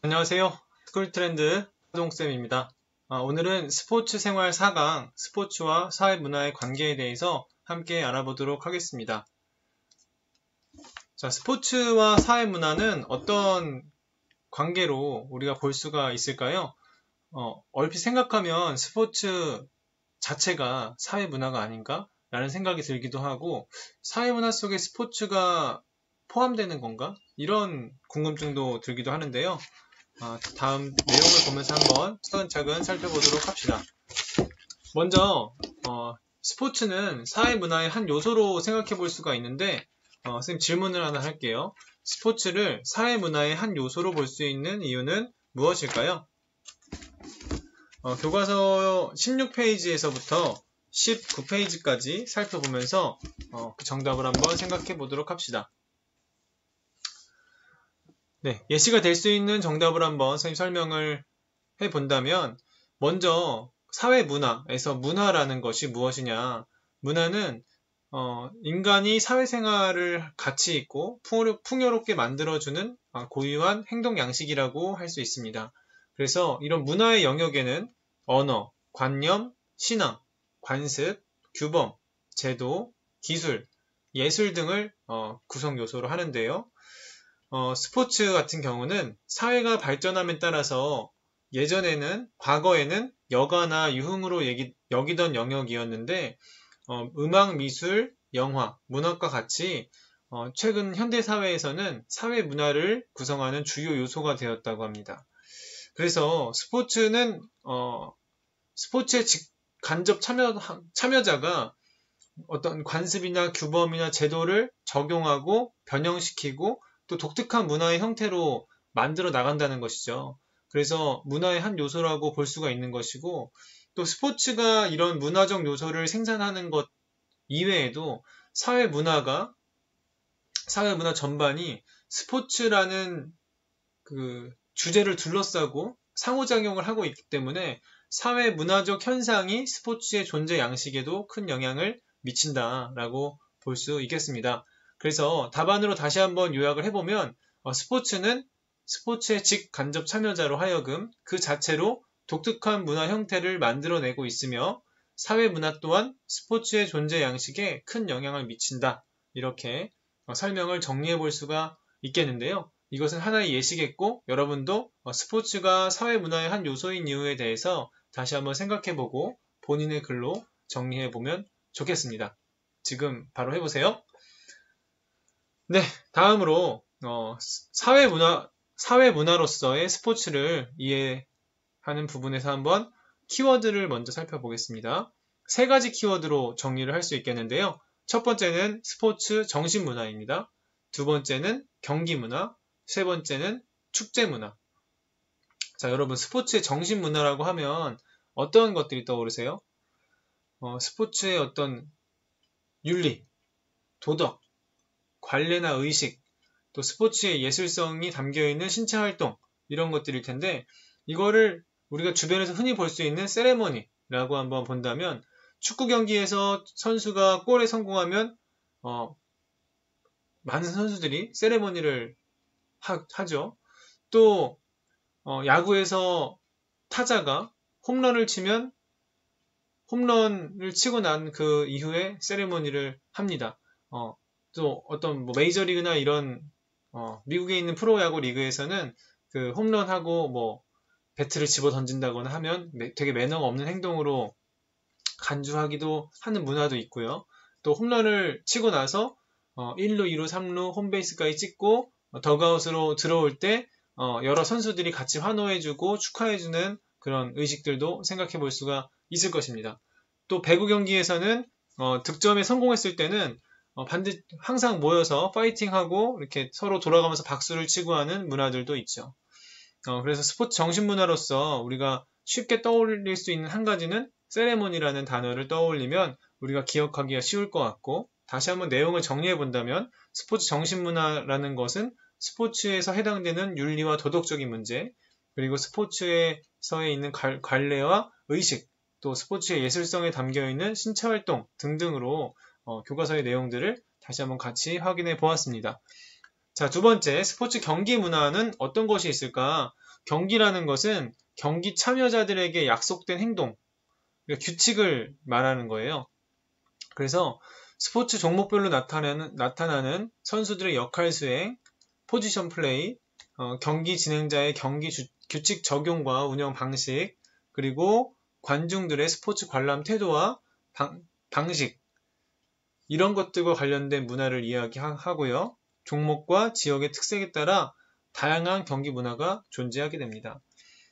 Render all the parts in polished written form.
안녕하세요. 스쿨트렌드 하동쌤입니다. 오늘은 스포츠 생활 4강 스포츠와 사회문화의 관계에 대해서 함께 알아보도록 하겠습니다. 자, 스포츠와 사회문화는 어떤 관계로 우리가 볼 수가 있을까요? 얼핏 생각하면 스포츠 자체가 사회문화가 아닌가? 라는 생각이 들기도 하고, 사회문화 속에 스포츠가 포함되는 건가? 이런 궁금증도 들기도 하는데요. 다음 내용을 보면서 한번 차근차근 살펴보도록 합시다. 먼저 스포츠는 사회문화의 한 요소로 생각해 볼 수가 있는데, 선생님 질문을 하나 할게요. 스포츠를 사회문화의 한 요소로 볼 수 있는 이유는 무엇일까요? 교과서 16페이지에서부터 19페이지까지 살펴보면서 그 정답을 한번 생각해 보도록 합시다. 네, 예시가 될 수 있는 정답을 한번 선생님 설명을 해본다면, 먼저 사회문화에서 문화라는 것이 무엇이냐. 문화는 인간이 사회생활을 가치 있고 풍요롭게 만들어주는 고유한 행동 양식이라고 할 수 있습니다. 그래서 이런 문화의 영역에는 언어, 관념, 신앙, 관습, 규범, 제도, 기술, 예술 등을 구성 요소로 하는데요. 스포츠 같은 경우는 사회가 발전함에 따라서 과거에는 여가나 유흥으로 여기던 영역이었는데, 음악, 미술, 영화, 문학과 같이 최근 현대 사회에서는 사회 문화를 구성하는 주요 요소가 되었다고 합니다. 그래서 스포츠의 간접 참여자가 어떤 관습이나 규범이나 제도를 적용하고 변형시키고 또 독특한 문화의 형태로 만들어 나간다는 것이죠. 그래서 문화의 한 요소라고 볼 수가 있는 것이고, 또 스포츠가 이런 문화적 요소를 생산하는 것 이외에도 사회 문화 전반이 스포츠라는 그 주제를 둘러싸고 상호작용을 하고 있기 때문에 사회 문화적 현상이 스포츠의 존재 양식에도 큰 영향을 미친다라고 볼 수 있겠습니다. 그래서 답안으로 다시 한번 요약을 해보면, 스포츠는 스포츠의 직간접 참여자로 하여금 그 자체로 독특한 문화 형태를 만들어내고 있으며, 사회 문화 또한 스포츠의 존재 양식에 큰 영향을 미친다. 이렇게 설명을 정리해 볼 수가 있겠는데요. 이것은 하나의 예시겠고, 여러분도 스포츠가 사회 문화의 한 요소인 이유에 대해서 다시 한번 생각해보고 본인의 글로 정리해보면 좋겠습니다. 지금 바로 해보세요. 네, 다음으로 사회문화로서의 스포츠를 이해하는 부분에서 한번 키워드를 먼저 살펴보겠습니다. 세 가지 키워드로 정리를 할 수 있겠는데요. 첫 번째는 스포츠 정신문화입니다. 두 번째는 경기문화, 세 번째는 축제문화. 자, 여러분, 스포츠의 정신문화라고 하면 어떤 것들이 떠오르세요? 스포츠의 어떤 윤리, 도덕, 관례나 의식, 또 스포츠의 예술성이 담겨있는 신체 활동, 이런 것들일 텐데, 이거를 우리가 주변에서 흔히 볼 수 있는 세레머니라고 한번 본다면, 축구 경기에서 선수가 골에 성공하면 많은 선수들이 세레머니를 하죠. 또 야구에서 타자가 홈런을 치면 홈런을 치고 난 그 이후에 세레머니를 합니다. 또 어떤 메이저리그나 이런 미국에 있는 프로야구 리그에서는 그 홈런하고 배트를 집어 던진다거나 하면 되게 매너가 없는 행동으로 간주하기도 하는 문화도 있고요. 또 홈런을 치고 나서 1루, 2루, 3루 홈베이스까지 찍고 덕아웃으로 들어올 때 여러 선수들이 같이 환호해주고 축하해주는 그런 의식들도 생각해 볼 수가 있을 것입니다. 또 배구 경기에서는 득점에 성공했을 때는 항상 모여서 파이팅하고 이렇게 서로 돌아가면서 박수를 치고 하는 문화들도 있죠. 그래서 스포츠 정신문화로서 우리가 쉽게 떠올릴 수 있는 한 가지는 세레모니라는 단어를 떠올리면 우리가 기억하기가 쉬울 것 같고, 다시 한번 내용을 정리해 본다면 스포츠 정신문화라는 것은 스포츠에서 해당되는 윤리와 도덕적인 문제, 그리고 스포츠에서 있는 관례와 의식, 또 스포츠의 예술성에 담겨있는 신체활동 등등으로 교과서의 내용들을 다시 한번 같이 확인해 보았습니다. 자, 두 번째, 스포츠 경기 문화는 어떤 것이 있을까? 경기라는 것은 경기 참여자들에게 약속된 행동, 그러니까 규칙을 말하는 거예요. 그래서 스포츠 종목별로 나타나는 선수들의 역할 수행, 포지션 플레이, 경기 진행자의 경기 규칙 적용과 운영 방식, 그리고 관중들의 스포츠 관람 태도와 방식, 이런 것들과 관련된 문화를 이야기하고요. 종목과 지역의 특색에 따라 다양한 경기 문화가 존재하게 됩니다.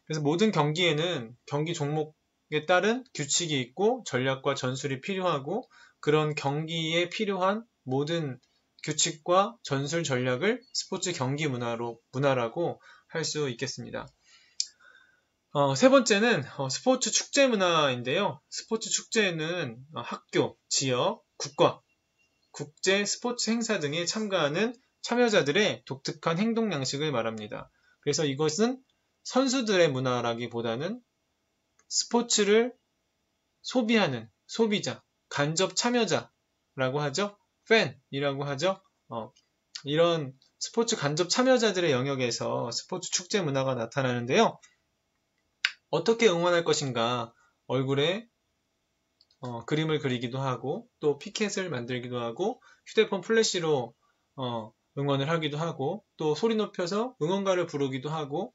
그래서 모든 경기에는 경기 종목에 따른 규칙이 있고 전략과 전술이 필요하고, 그런 경기에 필요한 모든 규칙과 전술 전략을 스포츠 경기 문화라고 할 수 있겠습니다. 세 번째는 스포츠 축제 문화인데요. 스포츠 축제는 학교, 지역, 국가, 국제 스포츠 행사 등에 참가하는 참여자들의 독특한 행동 양식을 말합니다. 그래서 이것은 선수들의 문화라기보다는 스포츠를 소비하는 소비자, 간접 참여자라고 하죠. 팬이라고 하죠. 이런 스포츠 간접 참여자들의 영역에서 스포츠 축제 문화가 나타나는데요. 어떻게 응원할 것인가, 얼굴에 그림을 그리기도 하고, 또 피켓을 만들기도 하고, 휴대폰 플래시로 응원을 하기도 하고, 또 소리 높여서 응원가를 부르기도 하고,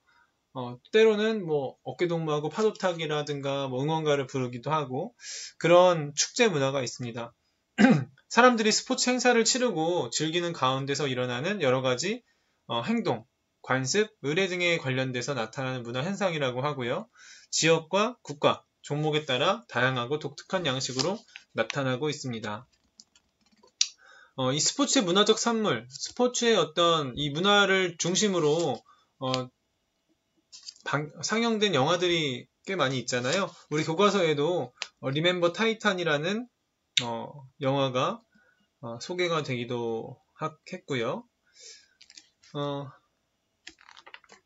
때로는 뭐 어깨동무하고 파도타기라든가 뭐 응원가를 부르기도 하고, 그런 축제 문화가 있습니다. 사람들이 스포츠 행사를 치르고 즐기는 가운데서 일어나는 여러 가지 행동, 관습, 의례 등에 관련돼서 나타나는 문화 현상이라고 하고요. 지역과 국가, 종목에 따라 다양하고 독특한 양식으로 나타나고 있습니다. 이 스포츠의 문화적 산물, 스포츠의 어떤 이 문화를 중심으로 상영된 영화들이 꽤 많이 있잖아요. 우리 교과서에도 리멤버 타이탄이라는 영화가 소개가 되기도 했고요.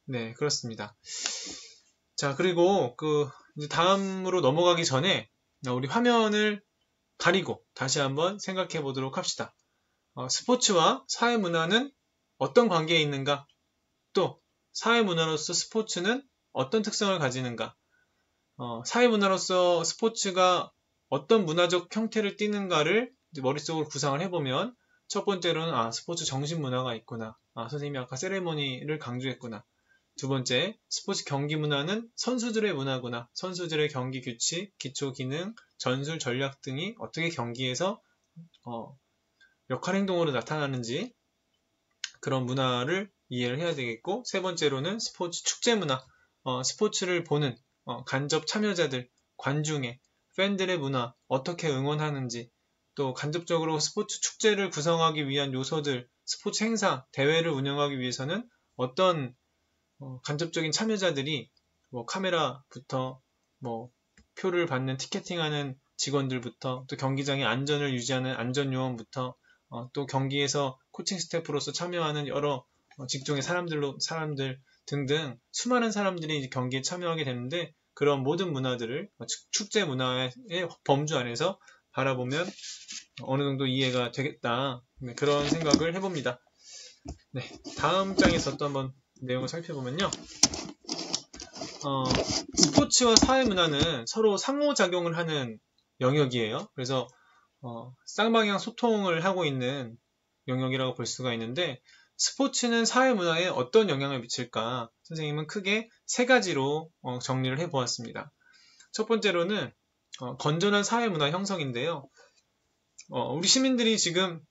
네, 그렇습니다. 자, 그리고 이제 다음으로 넘어가기 전에 우리 화면을 가리고 다시 한번 생각해 보도록 합시다. 스포츠와 사회문화는 어떤 관계에 있는가? 또 사회문화로서 스포츠는 어떤 특성을 가지는가? 사회문화로서 스포츠가 어떤 문화적 형태를 띠는가를 머릿속으로 구상을 해보면, 첫 번째로는 스포츠 정신문화가 있구나. 선생님이 아까 세레모니를 강조했구나. 두 번째, 스포츠 경기 문화는 선수들의 문화구나. 선수들의 경기 규칙, 기초 기능, 전술 전략 등이 어떻게 경기에서 역할 행동으로 나타나는지, 그런 문화를 이해를 해야 되겠고, 세 번째로는 스포츠 축제 문화, 스포츠를 보는 간접 참여자들, 관중의 팬들의 문화, 어떻게 응원하는지, 또 간접적으로 스포츠 축제를 구성하기 위한 요소들, 스포츠 행사, 대회를 운영하기 위해서는 어떤 간접적인 참여자들이 카메라부터 표를 받는 티켓팅하는 직원들부터, 또 경기장의 안전을 유지하는 안전요원부터, 또 경기에서 코칭 스태프로서 참여하는 여러 직종의 사람들 등등 수많은 사람들이 경기에 참여하게 되는데, 그런 모든 문화들을 축제 문화의 범주 안에서 바라보면 어느 정도 이해가 되겠다, 그런 생각을 해봅니다. 네, 다음 장에서 또 한번 내용을 살펴보면요. 스포츠와 사회문화는 서로 상호작용을 하는 영역이에요. 그래서 쌍방향 소통을 하고 있는 영역이라고 볼 수가 있는데, 스포츠는 사회문화에 어떤 영향을 미칠까? 선생님은 크게 세 가지로 정리를 해보았습니다. 첫 번째로는 건전한 사회문화 형성인데요. 우리 시민들이 지금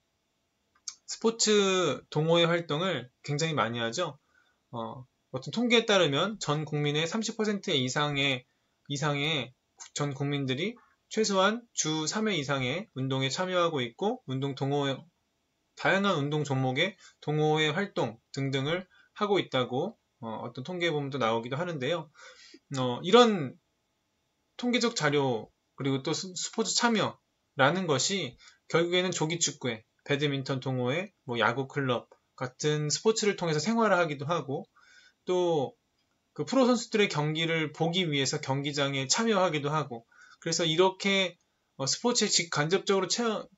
스포츠 동호회 활동을 굉장히 많이 하죠. 어떤 통계에 따르면 전 국민의 30% 이상의 전 국민들이 최소한 주 3회 이상의 운동에 참여하고 있고, 다양한 운동 종목의 동호회 활동 등등을 하고 있다고 어떤 통계에 보면 또 나오기도 하는데요. 이런 통계적 자료, 그리고 또 스포츠 참여라는 것이 결국에는 조기축구회, 배드민턴 동호회, 야구 클럽 같은 스포츠를 통해서 생활을 하기도 하고, 또 그 프로 선수들의 경기를 보기 위해서 경기장에 참여하기도 하고, 그래서 이렇게 스포츠에 간접적으로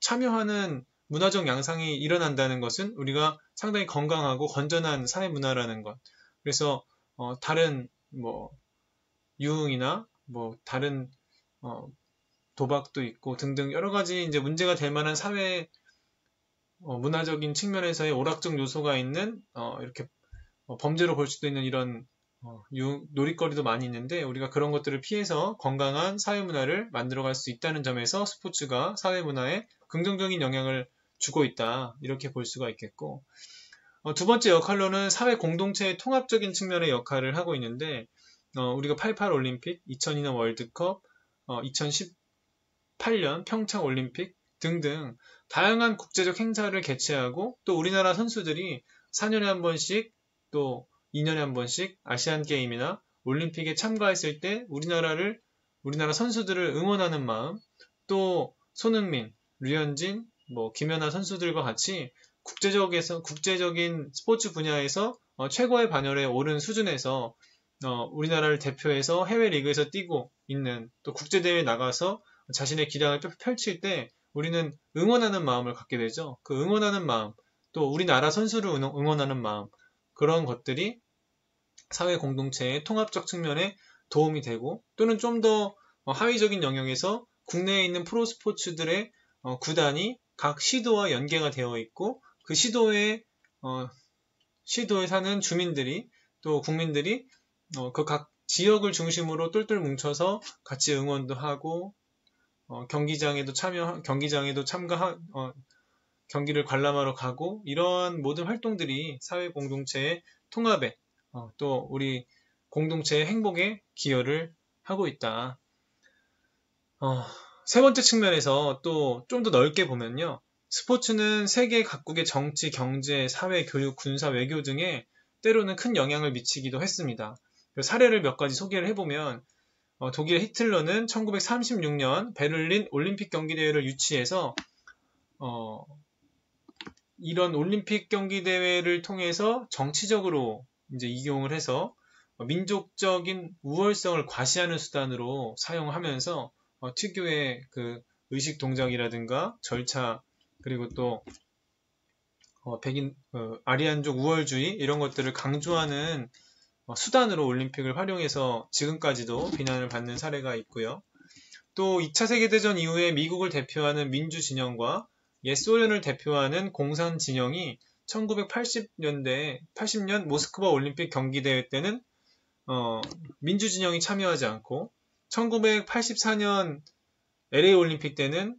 참여하는 문화적 양상이 일어난다는 것은 우리가 상당히 건강하고 건전한 사회 문화라는 것. 그래서 다른 뭐 유흥이나 뭐 다른 도박도 있고 등등 여러 가지 이제 문제가 될 만한 사회 문화적인 측면에서의 오락적 요소가 있는 이렇게 범죄로 볼 수도 있는 이런 놀이거리도 많이 있는데 우리가 그런 것들을 피해서 건강한 사회문화를 만들어갈 수 있다는 점에서 스포츠가 사회문화에 긍정적인 영향을 주고 있다 이렇게 볼 수가 있겠고 두 번째 역할로는 사회 공동체의 통합적인 측면의 역할을 하고 있는데 우리가 88 올림픽, 2002년 월드컵, 2018년 평창 올림픽 등등 다양한 국제적 행사를 개최하고 또 우리나라 선수들이 4년에 한 번씩 또 2년에 한 번씩 아시안 게임이나 올림픽에 참가했을 때 우리나라 선수들을 응원하는 마음, 또 손흥민, 류현진, 김연아 선수들과 같이 국제적인 스포츠 분야에서 최고의 반열에 오른 수준에서 우리나라를 대표해서 해외 리그에서 뛰고 있는 또 국제대회에 나가서 자신의 기량을 펼칠 때 우리는 응원하는 마음을 갖게 되죠. 그 응원하는 마음, 또 우리나라 선수를 응원하는 마음, 그런 것들이 사회 공동체의 통합적 측면에 도움이 되고 또는 좀 더 하위적인 영역에서 국내에 있는 프로스포츠들의 구단이 각 시도와 연계가 되어 있고 그 시도에 사는 주민들이 또 국민들이 그 각 지역을 중심으로 똘똘 뭉쳐서 같이 응원도 하고 경기장에도 경기를 관람하러 가고 이러한 모든 활동들이 사회 공동체의 통합에 또 우리 공동체의 행복에 기여를 하고 있다. 세 번째 측면에서 또 좀 더 넓게 보면요. 스포츠는 세계 각국의 정치, 경제, 사회, 교육, 군사, 외교 등에 때로는 큰 영향을 미치기도 했습니다. 사례를 몇 가지 소개를 해보면 독일 히틀러는 1936년 베를린 올림픽 경기대회를 유치해서 이런 올림픽 경기대회를 통해서 정치적으로 이제 이용을 해서 민족적인 우월성을 과시하는 수단으로 사용하면서 특유의 그 의식 동작이라든가 절차 그리고 또 아리안족 우월주의 이런 것들을 강조하는 수단으로 올림픽을 활용해서 지금까지도 비난을 받는 사례가 있고요. 또 2차 세계대전 이후에 미국을 대표하는 민주진영과 옛 소련을 대표하는 공산진영이 1980년 모스크바 올림픽 경기대회 때는 민주진영이 참여하지 않고 1984년 LA 올림픽 때는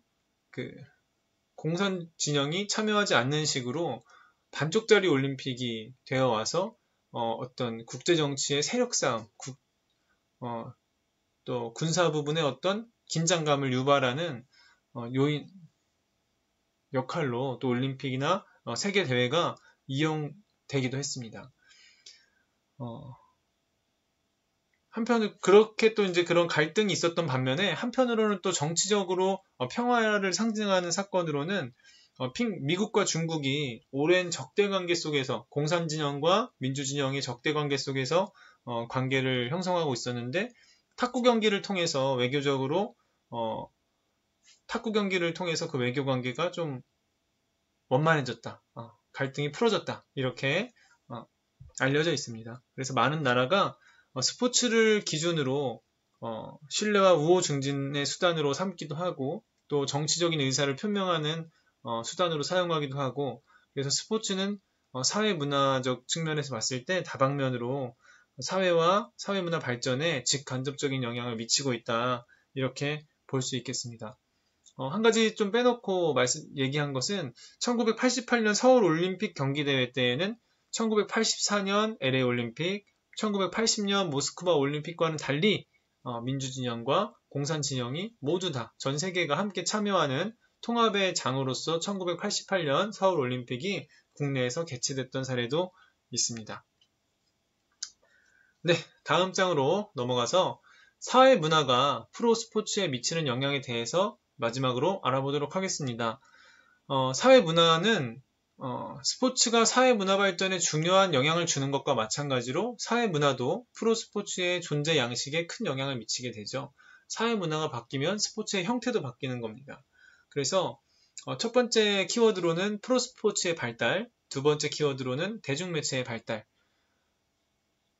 그 공산진영이 참여하지 않는 식으로 반쪽짜리 올림픽이 되어 와서 어떤 국제정치의 세력싸움, 또 군사 부분의 어떤 긴장감을 유발하는 역할로 또 올림픽이나 세계대회가 이용되기도 했습니다. 한편으로 그렇게 또 이제 그런 갈등이 있었던 반면에 한편으로는 또 정치적으로 평화를 상징하는 사건으로는 미국과 중국이 오랜 적대관계 속에서 공산진영과 민주진영의 적대관계 속에서 관계를 형성하고 있었는데 탁구 경기를 통해서 그 외교 관계가 좀 원만해졌다. 갈등이 풀어졌다. 이렇게 알려져 있습니다. 그래서 많은 나라가 스포츠를 기준으로 신뢰와 우호 증진의 수단으로 삼기도 하고 또 정치적인 의사를 표명하는 수단으로 사용하기도 하고 그래서 스포츠는 사회문화적 측면에서 봤을 때 다방면으로 사회와 사회문화 발전에 직간접적인 영향을 미치고 있다. 이렇게 볼 수 있겠습니다. 한 가지 좀 빼놓고 얘기한 것은 1988년 서울 올림픽 경기대회 때에는 1984년 LA 올림픽, 1980년 모스크바 올림픽과는 달리 민주진영과 공산진영이 모두 다 전 세계가 함께 참여하는 통합의 장으로서 1988년 서울 올림픽이 국내에서 개최됐던 사례도 있습니다. 네, 다음 장으로 넘어가서 사회문화가 프로스포츠에 미치는 영향에 대해서 마지막으로 알아보도록 하겠습니다. 사회문화는 스포츠가 사회문화 발전에 중요한 영향을 주는 것과 마찬가지로 사회문화도 프로스포츠의 존재 양식에 큰 영향을 미치게 되죠. 사회문화가 바뀌면 스포츠의 형태도 바뀌는 겁니다. 그래서 첫 번째 키워드로는 프로스포츠의 발달, 두 번째 키워드로는 대중매체의 발달,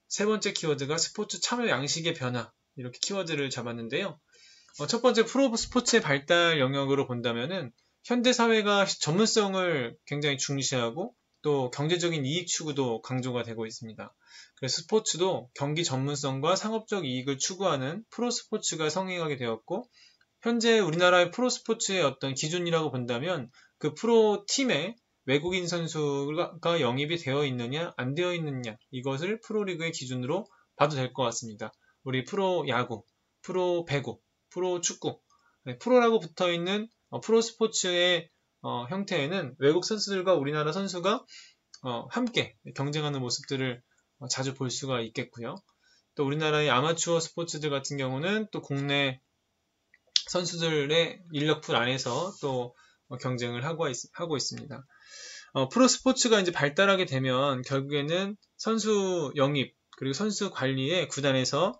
세 번째 키워드가 스포츠 참여 양식의 변화, 이렇게 키워드를 잡았는데요. 첫 번째 프로 스포츠의 발달 영역으로 본다면은 현대 사회가 전문성을 굉장히 중시하고 또 경제적인 이익 추구도 강조가 되고 있습니다. 그래서 스포츠도 경기 전문성과 상업적 이익을 추구하는 프로 스포츠가 성행하게 되었고, 현재 우리나라의 프로 스포츠의 어떤 기준이라고 본다면 그 프로 팀에 외국인 선수가 영입이 되어 있느냐 안 되어 있느냐, 이것을 프로리그의 기준으로 봐도 될 것 같습니다. 우리 프로 야구, 프로 배구, 프로 축구, 프로라고 붙어있는 프로 스포츠의 형태에는 외국 선수들과 우리나라 선수가 함께 경쟁하는 모습들을 자주 볼 수가 있겠고요. 또 우리나라의 아마추어 스포츠들 같은 경우는 또 국내 선수들의 인력풀 안에서 또 경쟁을 하고 있습니다. 프로 스포츠가 이제 발달하게 되면 결국에는 선수 영입 그리고 선수 관리에 구단에서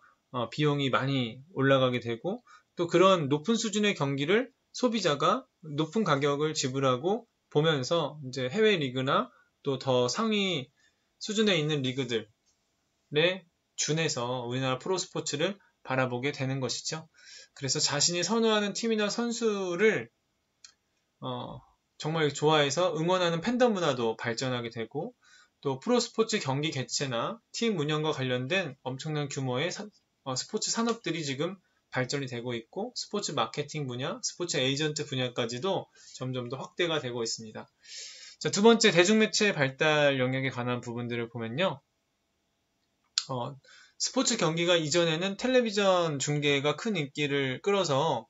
비용이 많이 올라가게 되고, 또 그런 높은 수준의 경기를 소비자가 높은 가격을 지불하고 보면서 이제 해외 리그나 또 더 상위 수준에 있는 리그들에 준해서 우리나라 프로 스포츠를 바라보게 되는 것이죠. 그래서 자신이 선호하는 팀이나 선수를 정말 좋아해서 응원하는 팬덤 문화도 발전하게 되고, 또 프로 스포츠 경기 개최나 팀 운영과 관련된 엄청난 규모의 스포츠 산업들이 지금 발전이 되고 있고, 스포츠 마케팅 분야, 스포츠 에이전트 분야까지도 점점 더 확대가 되고 있습니다. 자, 두 번째, 대중매체 발달 영역에 관한 부분들을 보면요. 스포츠 경기가 이전에는 텔레비전 중계가 큰 인기를 끌어서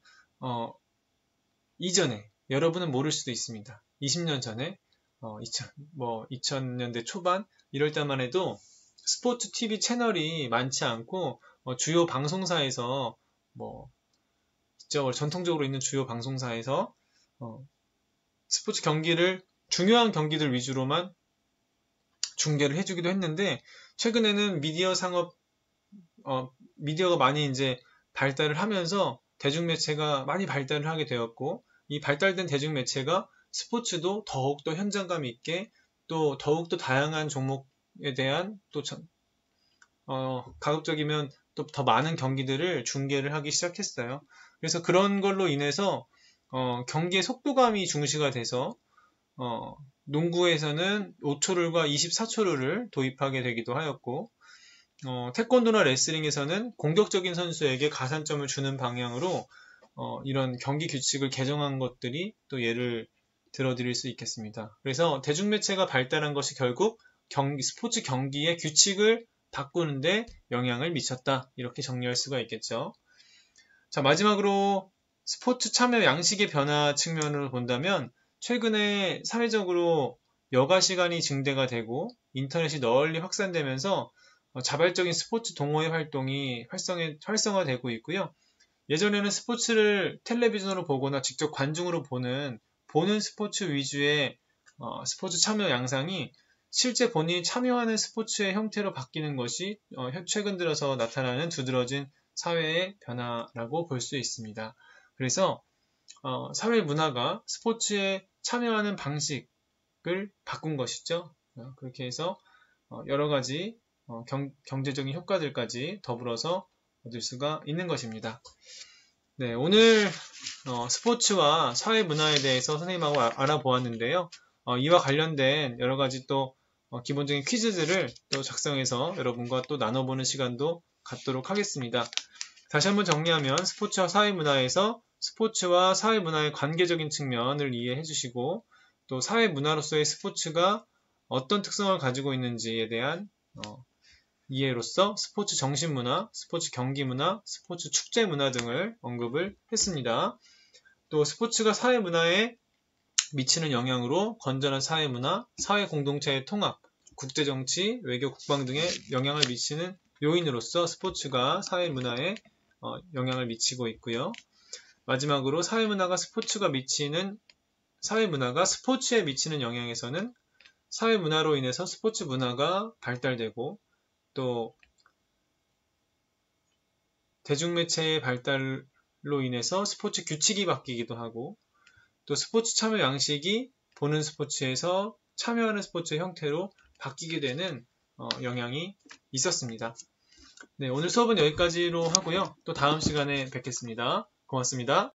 이전에 여러분은 모를 수도 있습니다. 20년 전에 2000년대 초반 이럴 때만 해도 스포츠 TV 채널이 많지 않고 주요 방송사에서 전통적으로 있는 주요 방송사에서 스포츠 경기를 중요한 경기들 위주로만 중계를 해주기도 했는데, 최근에는 미디어가 많이 이제 발달을 하면서 대중매체가 많이 발달을 하게 되었고, 이 발달된 대중매체가 스포츠도 더욱더 현장감 있게 또 더욱더 다양한 종목에 대한 또 가급적이면 또 더 많은 경기들을 중계를 하기 시작했어요. 그래서 그런 걸로 인해서 경기의 속도감이 중시가 돼서 농구에서는 5초룰과 24초룰을 도입하게 되기도 하였고, 태권도나 레슬링에서는 공격적인 선수에게 가산점을 주는 방향으로 이런 경기 규칙을 개정한 것들이 또 예를 들어드릴 수 있겠습니다. 그래서 대중매체가 발달한 것이 결국 스포츠 경기의 규칙을 바꾸는데 영향을 미쳤다, 이렇게 정리할 수가 있겠죠. 자, 마지막으로 스포츠 참여 양식의 변화 측면으로 본다면, 최근에 사회적으로 여가 시간이 증대가 되고 인터넷이 널리 확산되면서 자발적인 스포츠 동호회 활동이 활성화되고 있고요. 예전에는 스포츠를 텔레비전으로 보거나 직접 관중으로 보는 스포츠 위주의 스포츠 참여 양상이 실제 본인이 참여하는 스포츠의 형태로 바뀌는 것이 최근 들어서 나타나는 두드러진 사회의 변화라고 볼 수 있습니다. 그래서 사회 문화가 스포츠에 참여하는 방식을 바꾼 것이죠. 그렇게 해서 여러 가지 경제적인 효과들까지 더불어서 얻을 수가 있는 것입니다. 네, 오늘 스포츠와 사회 문화에 대해서 선생님하고 알아보았는데요. 이와 관련된 여러 가지 또 기본적인 퀴즈들을 또 작성해서 여러분과 또 나눠보는 시간도 갖도록 하겠습니다. 다시 한번 정리하면, 스포츠와 사회 문화에서 스포츠와 사회 문화의 관계적인 측면을 이해해 주시고, 또 사회 문화로서의 스포츠가 어떤 특성을 가지고 있는지에 대한 이해로서 스포츠 정신 문화, 스포츠 경기 문화, 스포츠 축제 문화 등을 언급을 했습니다. 또 스포츠가 사회 문화에 미치는 영향으로 건전한 사회 문화, 사회 공동체의 통합, 국제 정치, 외교, 국방 등에 영향을 미치는 요인으로서 스포츠가 사회 문화에 영향을 미치고 있고요. 마지막으로 사회 문화가 스포츠에 미치는 영향에서는 사회 문화로 인해서 스포츠 문화가 발달되고, 또 대중매체의 발달로 인해서 스포츠 규칙이 바뀌기도 하고, 또 스포츠 참여 양식이 보는 스포츠에서 참여하는 스포츠의 형태로 바뀌게 되는 영향이 있었습니다. 네, 오늘 수업은 여기까지로 하고요. 또 다음 시간에 뵙겠습니다. 고맙습니다.